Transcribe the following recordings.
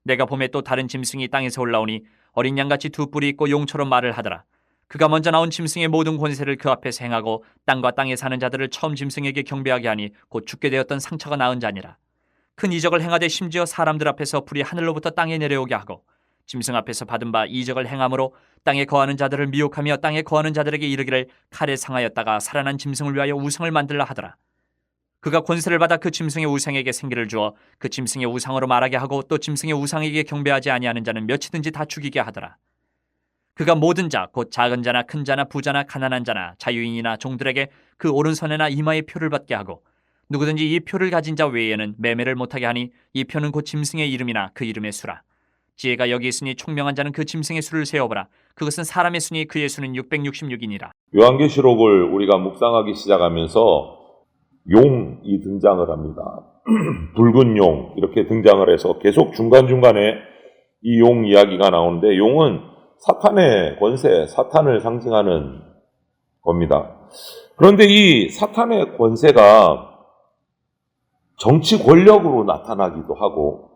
내가 봄에 또 다른 짐승이 땅에서 올라오니 어린 양같이 두 뿔이 있고 용처럼 말을 하더라. 그가 먼저 나온 짐승의 모든 권세를 그 앞에서 행하고 땅과 땅에 사는 자들을 처음 짐승에게 경배하게 하니 곧 죽게 되었던 상처가 나은 자니라. 큰 이적을 행하되 심지어 사람들 앞에서 불이 하늘로부터 땅에 내려오게 하고 짐승 앞에서 받은 바 이적을 행함으로 땅에 거하는 자들을 미혹하며 땅에 거하는 자들에게 이르기를 칼에 상하였다가 살아난 짐승을 위하여 우상을 만들라 하더라. 그가 권세를 받아 그 짐승의 우상에게 생기를 주어 그 짐승의 우상으로 말하게 하고 또 짐승의 우상에게 경배하지 아니하는 자는 몇이든지 다 죽이게 하더라. 그가 모든 자 곧 작은 자나 큰 자나 부자나 가난한 자나 자유인이나 종들에게 그 오른손에나 이마에 표를 받게 하고 누구든지 이 표를 가진 자 외에는 매매를 못하게 하니 이 표는 곧 짐승의 이름이나 그 이름의 수라. 지혜가 여기 있으니 총명한 자는 그 짐승의 수를 세어보라. 그것은 사람의 수니 그의 수는 666이니라. 요한계시록을 우리가 묵상하기 시작하면서 용이 등장을 합니다. 붉은 용 이렇게 등장을 해서 계속 중간중간에 이 용 이야기가 나오는데 용은 사탄의 권세, 사탄을 상징하는 겁니다. 그런데 이 사탄의 권세가 정치 권력으로 나타나기도 하고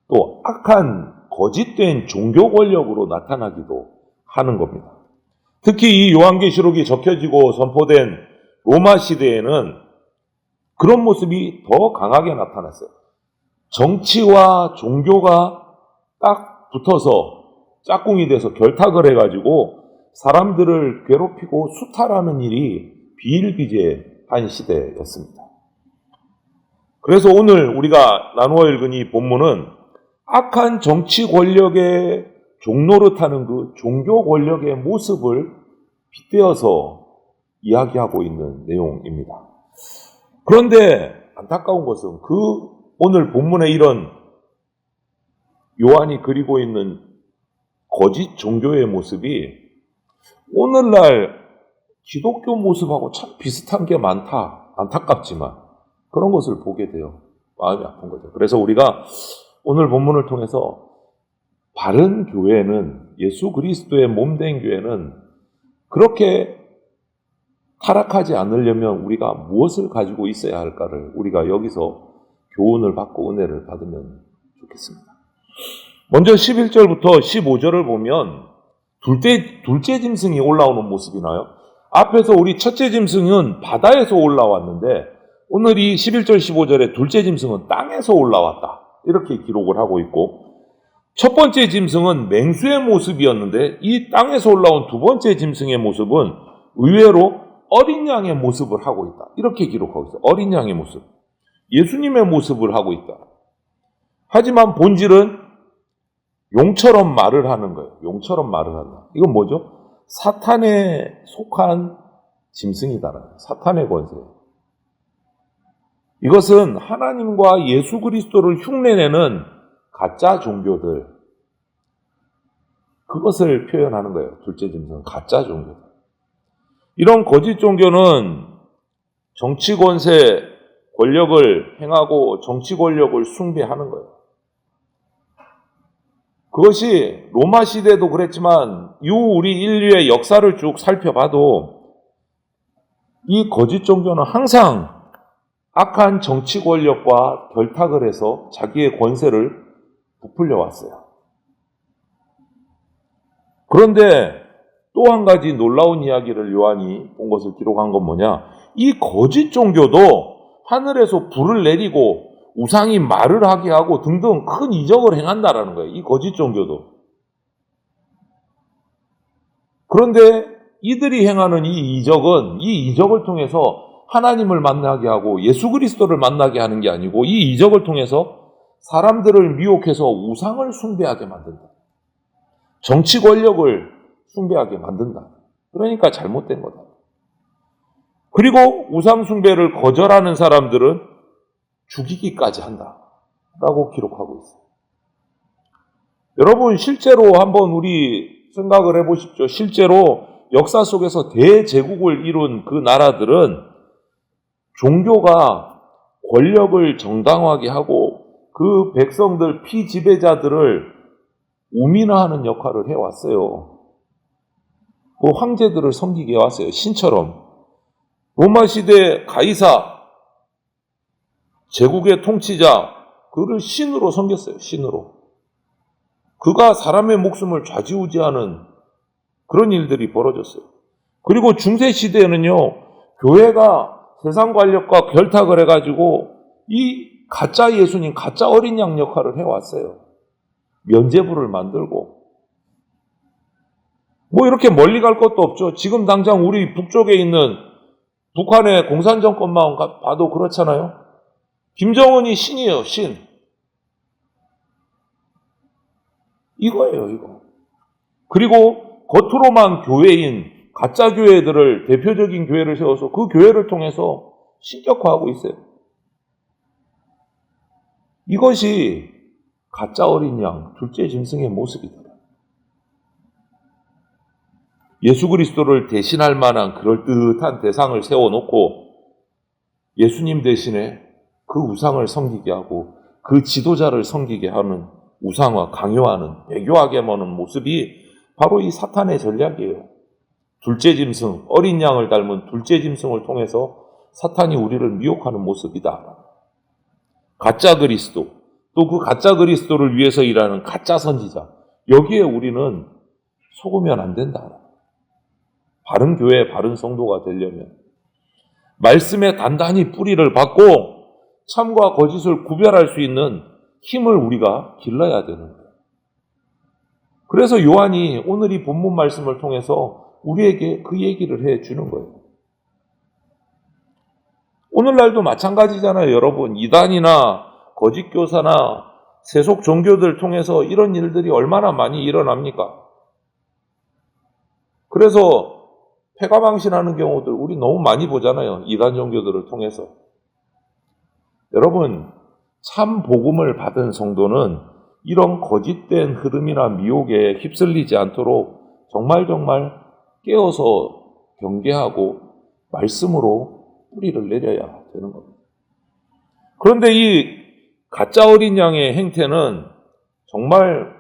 또 악한 거짓된 종교 권력으로 나타나기도 하는 겁니다. 특히 이 요한계시록이 적혀지고 선포된 로마 시대에는 그런 모습이 더 강하게 나타났어요. 정치와 종교가 딱 붙어서 짝꿍이 돼서 결탁을 해가지고 사람들을 괴롭히고 수탈하는 일이 비일비재한 시대였습니다. 그래서 오늘 우리가 나누어 읽은 이 본문은 악한 정치 권력의 종노릇하는 그 종교 권력의 모습을 빗대어서 이야기하고 있는 내용입니다. 그런데 안타까운 것은 그 오늘 본문에 이런 요한이 그리고 있는 거짓 종교의 모습이 오늘날 기독교 모습하고 참 비슷한 게 많다. 안타깝지만 그런 것을 보게 돼요. 마음이 아픈 거죠. 그래서 우리가 오늘 본문을 통해서 바른 교회는, 예수 그리스도의 몸된 교회는 그렇게 타락하지 않으려면 우리가 무엇을 가지고 있어야 할까를 우리가 여기서 교훈을 받고 은혜를 받으면 좋겠습니다. 먼저 11절부터 15절을 보면 둘째 짐승이 올라오는 모습이 나요. 앞에서 우리 첫째 짐승은 바다에서 올라왔는데 오늘 이 11절 15절에 둘째 짐승은 땅에서 올라왔다. 이렇게 기록을 하고 있고 첫 번째 짐승은 맹수의 모습이었는데 이 땅에서 올라온 두 번째 짐승의 모습은 의외로 어린 양의 모습을 하고 있다. 이렇게 기록하고 있어요. 어린 양의 모습. 예수님의 모습을 하고 있다. 하지만 본질은 용처럼 말을 하는 거예요. 용처럼 말을 한다. 이건 뭐죠? 사탄에 속한 짐승이다. 사탄의 권세. 이것은 하나님과 예수 그리스도를 흉내내는 가짜 종교들. 그것을 표현하는 거예요. 둘째 짐승은 가짜 종교. 이런 거짓 종교는 정치 권세, 권력을 행하고 정치 권력을 숭배하는 거예요. 그것이 로마 시대도 그랬지만 이후 우리 인류의 역사를 쭉 살펴봐도 이 거짓 종교는 항상 악한 정치 권력과 결탁을 해서 자기의 권세를 부풀려 왔어요. 그런데 또 한 가지 놀라운 이야기를 요한이 본 것을 기록한 건 뭐냐? 이 거짓 종교도 하늘에서 불을 내리고 우상이 말을 하게 하고 등등 큰 이적을 행한다라는 거예요. 이 거짓 종교도. 그런데 이들이 행하는 이 이적을 통해서 하나님을 만나게 하고 예수 그리스도를 만나게 하는 게 아니고 이 이적을 통해서 사람들을 미혹해서 우상을 숭배하게 만든다. 정치 권력을 숭배하게 만든다. 그러니까 잘못된 거다. 그리고 우상 숭배를 거절하는 사람들은 죽이기까지 한다. 라고 기록하고 있어요. 여러분 실제로 한번 우리 생각을 해보십시오. 실제로 역사 속에서 대제국을 이룬 그 나라들은 종교가 권력을 정당화하게 하고 그 백성들 피지배자들을 우민화하는 역할을 해왔어요. 그 황제들을 섬기게 해왔어요. 신처럼. 로마 시대 가이사, 제국의 통치자, 그를 신으로 섬겼어요. 신으로. 그가 사람의 목숨을 좌지우지하는 그런 일들이 벌어졌어요. 그리고 중세 시대에는요, 교회가 세상 관력과 결탁을 해가지고 이 가짜 예수님, 가짜 어린 양 역할을 해왔어요. 면죄부를 만들고. 뭐 이렇게 멀리 갈 것도 없죠. 지금 당장 우리 북쪽에 있는 북한의 공산정권만 봐도 그렇잖아요. 김정은이 신이에요, 신. 이거예요, 이거. 그리고 겉으로만 교회인 가짜 교회들을, 대표적인 교회를 세워서 그 교회를 통해서 신격화하고 있어요. 이것이 가짜 어린 양, 둘째 짐승의 모습이다. 예수 그리스도를 대신할 만한 그럴듯한 대상을 세워놓고 예수님 대신에 그 우상을 섬기게 하고 그 지도자를 섬기게 하는 우상화, 강요하는, 배교하게 하는 모습이 바로 이 사탄의 전략이에요. 둘째 짐승, 어린 양을 닮은 둘째 짐승을 통해서 사탄이 우리를 미혹하는 모습이다. 가짜 그리스도, 또 그 가짜 그리스도를 위해서 일하는 가짜 선지자, 여기에 우리는 속으면 안 된다. 바른 교회, 바른 성도가 되려면 말씀에 단단히 뿌리를 받고 참과 거짓을 구별할 수 있는 힘을 우리가 길러야 되는 거예요. 그래서 요한이 오늘 이 본문 말씀을 통해서 우리에게 그 얘기를 해주는 거예요. 오늘날도 마찬가지잖아요, 여러분. 이단이나 거짓 교사나 세속 종교들 통해서 이런 일들이 얼마나 많이 일어납니까? 그래서 패가망신하는 경우들 우리 너무 많이 보잖아요. 이단 종교들을 통해서. 여러분, 참 복음을 받은 성도는 이런 거짓된 흐름이나 미혹에 휩쓸리지 않도록 정말 깨어서 경계하고 말씀으로 뿌리를 내려야 되는 겁니다. 그런데 이 가짜 어린 양의 행태는 정말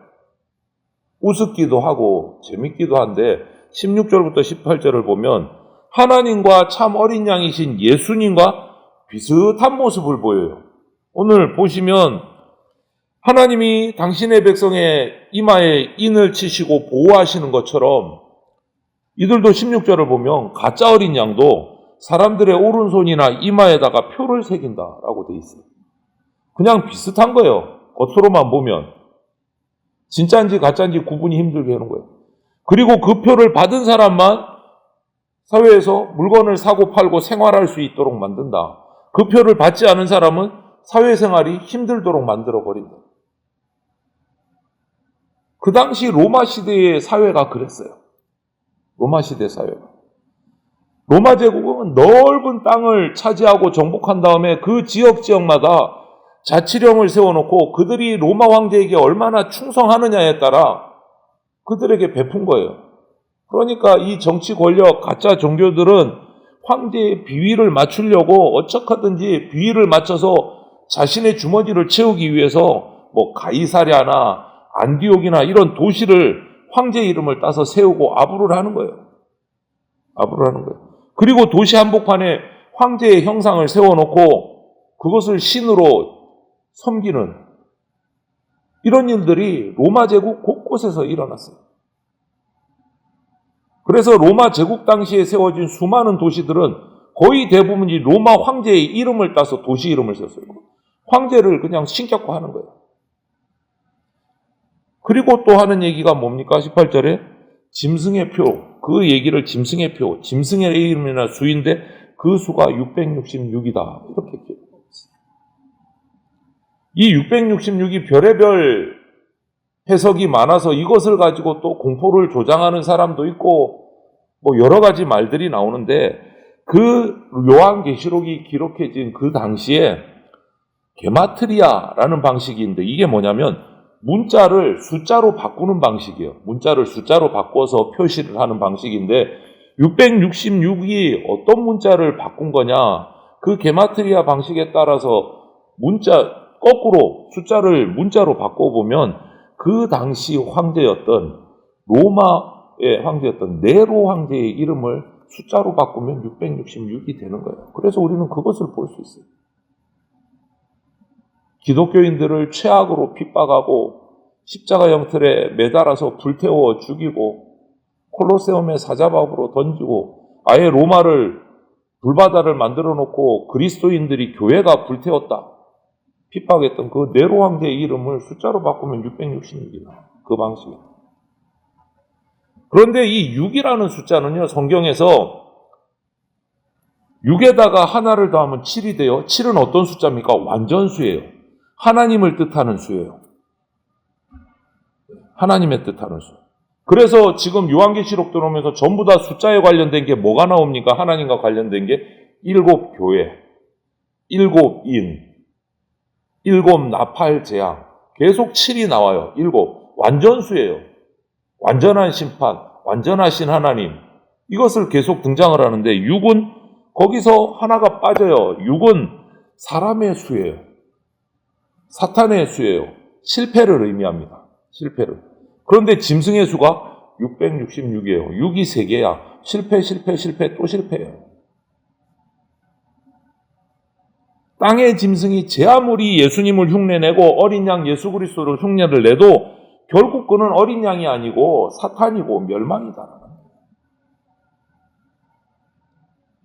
우습기도 하고 재밌기도 한데 16절부터 18절을 보면 하나님과 참 어린 양이신 예수님과 비슷한 모습을 보여요. 오늘 보시면 하나님이 당신의 백성의 이마에 인을 치시고 보호하시는 것처럼 이들도 16절을 보면 가짜 어린 양도 사람들의 오른손이나 이마에다가 표를 새긴다라고 돼 있어요. 그냥 비슷한 거예요. 겉으로만 보면. 진짜인지 가짜인지 구분이 힘들게 하는 거예요. 그리고 그 표를 받은 사람만 사회에서 물건을 사고 팔고 생활할 수 있도록 만든다. 그 표를 받지 않은 사람은 사회생활이 힘들도록 만들어버린다. 그 당시 로마 시대의 사회가 그랬어요. 로마 시대 사회가. 로마 제국은 넓은 땅을 차지하고 정복한 다음에 그 지역마다 자치령을 세워놓고 그들이 로마 황제에게 얼마나 충성하느냐에 따라 그들에게 베푼 거예요. 그러니까 이 정치 권력, 가짜 종교들은 황제의 비위를 맞추려고 어떻게든지 비위를 맞춰서 자신의 주머니를 채우기 위해서 뭐 가이사랴나 안디옥이나 이런 도시를 황제 이름을 따서 세우고 아부를 하는 거예요. 아부를 하는 거예요. 그리고 도시 한복판에 황제의 형상을 세워놓고 그것을 신으로 섬기는 이런 일들이 로마 제국 곳곳에서 일어났어요. 그래서 로마 제국 당시에 세워진 수많은 도시들은 거의 대부분이 로마 황제의 이름을 따서 도시 이름을 썼어요. 황제를 그냥 신격화하는 거예요. 그리고 또 하는 얘기가 뭡니까? 18절에 짐승의 표, 그 얘기를 짐승의 표, 짐승의 이름이나 수인데 그 수가 666이다. 이렇게 기록하고 있어요. 이 666이 별의별 해석이 많아서 이것을 가지고 또 공포를 조장하는 사람도 있고 뭐 여러 가지 말들이 나오는데 그 요한계시록이 기록해진 그 당시에 게마트리아라는 방식이 있는데 이게 뭐냐면 문자를 숫자로 바꾸는 방식이에요. 문자를 숫자로 바꿔서 표시를 하는 방식인데 666이 어떤 문자를 바꾼 거냐? 그 게마트리아 방식에 따라서 거꾸로 숫자를 문자로 바꿔보면 그 당시 황제였던 로마의 황제였던 네로 황제의 이름을 숫자로 바꾸면 666이 되는 거예요. 그래서 우리는 그것을 볼 수 있어요. 기독교인들을 최악으로 핍박하고 십자가 형틀에 매달아서 불태워 죽이고 콜로세움에 사자밥으로 던지고 아예 로마를 불바다를 만들어 놓고 그리스도인들이 교회가 불태웠다 핍박했던 그 네로 황제의 이름을 숫자로 바꾸면 666이나 그 방식에. 그런데 이 6이라는 숫자는요, 성경에서 6에다가 하나를 더하면 7이 돼요. 7은 어떤 숫자입니까? 완전수예요. 하나님을 뜻하는 수예요. 하나님의 뜻하는 수. 그래서 지금 요한계시록 들어오면서 전부 다 숫자에 관련된 게 뭐가 나옵니까? 하나님과 관련된 게 7교회, 7인, 7 나팔 재앙. 계속 7이 나와요. 7. 완전수예요. 완전한 심판, 완전하신 하나님. 이것을 계속 등장을 하는데 6은 거기서 하나가 빠져요. 6은 사람의 수예요. 사탄의 수예요. 실패를 의미합니다. 실패를. 그런데 짐승의 수가 666이에요. 6이 3개야. 실패, 실패, 실패, 또 실패예요. 땅의 짐승이 제 아무리 예수님을 흉내내고 어린 양 예수 그리스도를 흉내를 내도 결국 그는 어린 양이 아니고 사탄이고 멸망이다.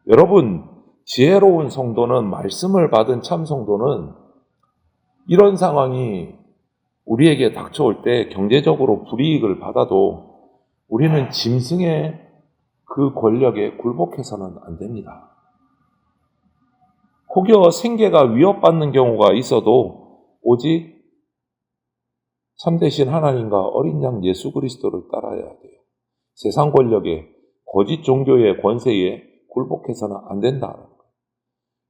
여러분, 지혜로운 성도는, 말씀을 받은 참 성도는 이런 상황이 우리에게 닥쳐올 때 경제적으로 불이익을 받아도 우리는 짐승의 그 권력에 굴복해서는 안 됩니다. 혹여 생계가 위협받는 경우가 있어도 오직 참되신 하나님과 어린 양 예수 그리스도를 따라야 돼요. 세상 권력에, 거짓 종교의 권세에 굴복해서는 안 된다.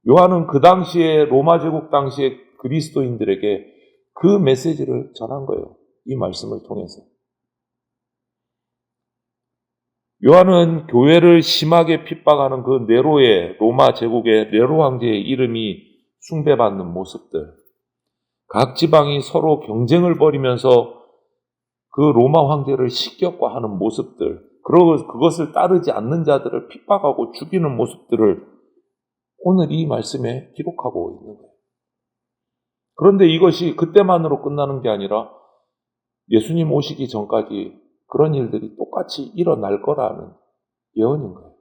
요한은 그 당시에 로마 제국 당시에 그리스도인들에게 그 메시지를 전한 거예요. 이 말씀을 통해서. 요한은 교회를 심하게 핍박하는 그 네로의 로마 제국의 네로 황제의 이름이 숭배받는 모습들, 각 지방이 서로 경쟁을 벌이면서 그 로마 황제를 식격화하는 모습들, 그리고 그것을 따르지 않는 자들을 핍박하고 죽이는 모습들을 오늘 이 말씀에 기록하고 있는 거예요. 그런데 이것이 그때만으로 끝나는 게 아니라 예수님 오시기 전까지 그런 일들이 똑같이 일어날 거라는 예언인 거예요.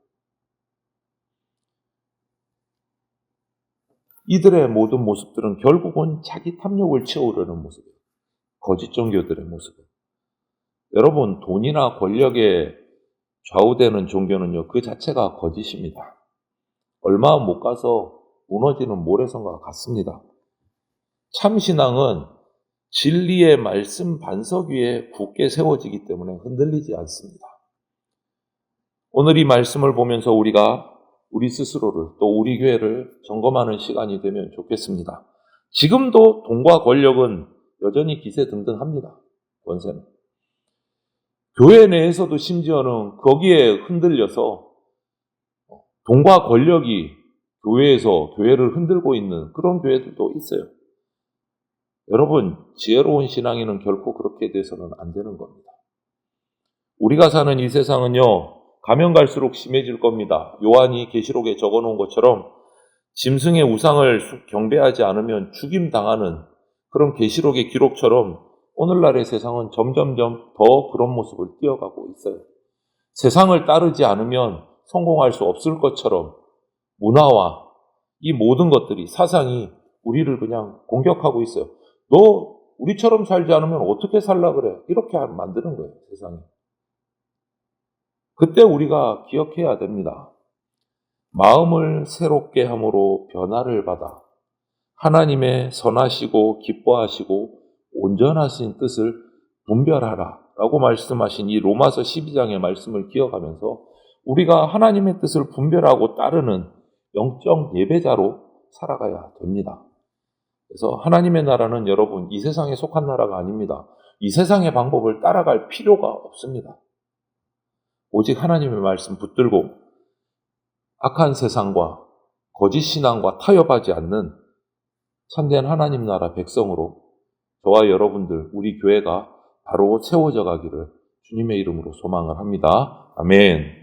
이들의 모든 모습들은 결국은 자기 탐욕을 채우려는 모습이에요. 거짓 종교들의 모습이에요. 여러분, 돈이나 권력에 좌우되는 종교는요, 그 자체가 거짓입니다. 얼마 못 가서 무너지는 모래성과 같습니다. 참신앙은 진리의 말씀 반석 위에 굳게 세워지기 때문에 흔들리지 않습니다. 오늘 이 말씀을 보면서 우리가 우리 스스로를 또 우리 교회를 점검하는 시간이 되면 좋겠습니다. 지금도 돈과 권력은 여전히 기세등등합니다. 권세는. 교회 내에서도 심지어는 거기에 흔들려서 돈과 권력이 교회에서 교회를 흔들고 있는 그런 교회들도 있어요. 여러분, 지혜로운 신앙인은 결코 그렇게 돼서는 안 되는 겁니다. 우리가 사는 이 세상은요, 가면 갈수록 심해질 겁니다. 요한이 계시록에 적어놓은 것처럼 짐승의 우상을 경배하지 않으면 죽임당하는 그런 계시록의 기록처럼 오늘날의 세상은 점점점 더 그런 모습을 띄어가고 있어요. 세상을 따르지 않으면 성공할 수 없을 것처럼 문화와 이 모든 것들이, 사상이 우리를 그냥 공격하고 있어요. 너 우리처럼 살지 않으면 어떻게 살라 그래? 이렇게 만드는 거예요, 세상이. 그때 우리가 기억해야 됩니다. 마음을 새롭게 함으로 변화를 받아 하나님의 선하시고 기뻐하시고 온전하신 뜻을 분별하라 라고 말씀하신 이 로마서 12장의 말씀을 기억하면서 우리가 하나님의 뜻을 분별하고 따르는 영적 예배자로 살아가야 됩니다. 그래서 하나님의 나라는 여러분, 이 세상에 속한 나라가 아닙니다. 이 세상의 방법을 따라갈 필요가 없습니다. 오직 하나님의 말씀 붙들고 악한 세상과 거짓 신앙과 타협하지 않는 참된 하나님 나라 백성으로 저와 여러분들, 우리 교회가 바로 세워져 가기를 주님의 이름으로 소망을 합니다. 아멘.